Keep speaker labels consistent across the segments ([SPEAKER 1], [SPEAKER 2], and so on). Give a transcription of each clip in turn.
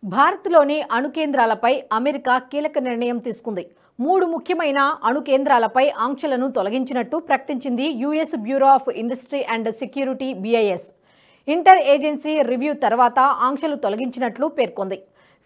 [SPEAKER 1] భారత్లోని అణు కేంద్రాలపై అమెరికా కీలక నిర్ణయం తీసుకుంది. 3 ముఖ్యమైన అణు కేంద్రాలపై ఆంక్షలను తొలగించినట్టు ప్రకటించింది US bureau of industry and security BIS. Inter agency review తర్వాత ఆంక్షలు తొలగించినట్లు పేర్కొంది.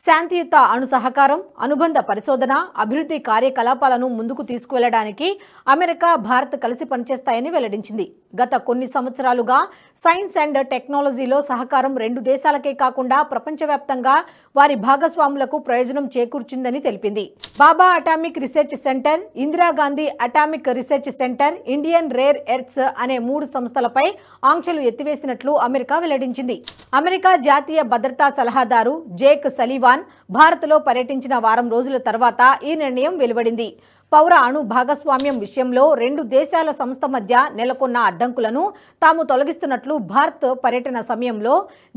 [SPEAKER 1] శాంతియుత అణు సహకారం, అనుబంధ పరిశోధన, అభివృద్ధి కార్యకలాపాలను ముందుకు తీసుకువెళ్లడానికి అమెరికా, భారత్ కలిసి పనిచేస్తాయని వెల్లడించింది. గత కొన్ని సంవత్సరాలుగా సైన్స్ అండ్ టెక్నాలజీలో సహకారం 2 దేశాలకే కాకుండా ప్రపంచవ్యాప్తంగా వారి భాగస్వాములకు ప్రయోజనం చేకూర్చిందని తెలిపింది. Bhabha atomic research centre, Indira Gandhi atomic research centre, Indian rare earths అనే 3 సంస్థలపై ఆంక్షలు ఎత్తివేసినట్లు అమెరికా వెల్లడించింది. అమెరికా జాతీయ భద్రతా సలహాదారు జేక్ సలీవాన్ భారత్లో పర్యటించిన వారం రోజుల తర్వాత ఈ నిర్ణయం వెలువడింది. పౌర అణు భాగస్వామ్యం విషయంలో 2 దేశాల సంస్థ మధ్య నెలకొన్న అడ్డంకులను తాము తొలగిస్తున్నట్లు భారత్ పర్యటన సమయంలో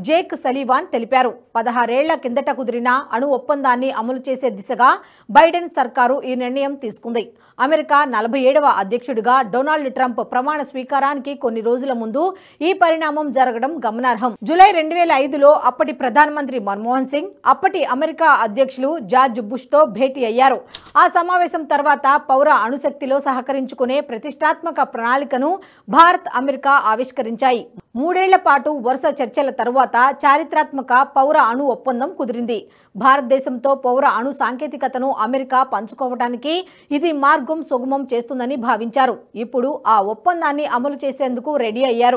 [SPEAKER 1] జేక్ సలీవాన్ తెలిపారు. 16 ఏళ్ల కిందట కుదిరిన అణు ఒప్పందాన్ని అమలు చేసే దిశగా బైడెన్ సర్కారు ఈ నిర్ణయం తీసుకుంది. అమెరికా 47వ అధ్యక్షుడిగా డొనాల్డ్ ట్రంప్ ప్రమాణ స్వీకారానికి కొన్ని రోజుల ముందు ఈ పరిణామం జరగడం గమనార్హం. జూలై 2005లో అప్పటి ప్రధానమంత్రి మన్మోహన్ సింగ్ అప్పటి అమెరికా అధ్యక్షులు జార్జ్ బుష్తో భేటీ అయ్యారు. ఆ సమావేశం తర్వాత పౌర అణుశక్తిలో సహకరించుకునే ప్రతిష్టాత్మక ప్రణాళికను భారత్, అమెరికా ఆవిష్కరించాయి. 3 ఏళ్ల పాటు వరుస చర్చల తరువాత చారిత్రాత్మక పౌర అణు ఒప్పందం కుదిరింది. భారతదేశంతో పౌర అణు సాంకేతికతను అమెరికా పంచుకోవడానికి ఇది మార్గం సుగమం చేస్తుందని భావించారు. ఇప్పుడు ఆ ఒప్పందాన్ని అమలు చేసేందుకు రెడీ అయ్యారు.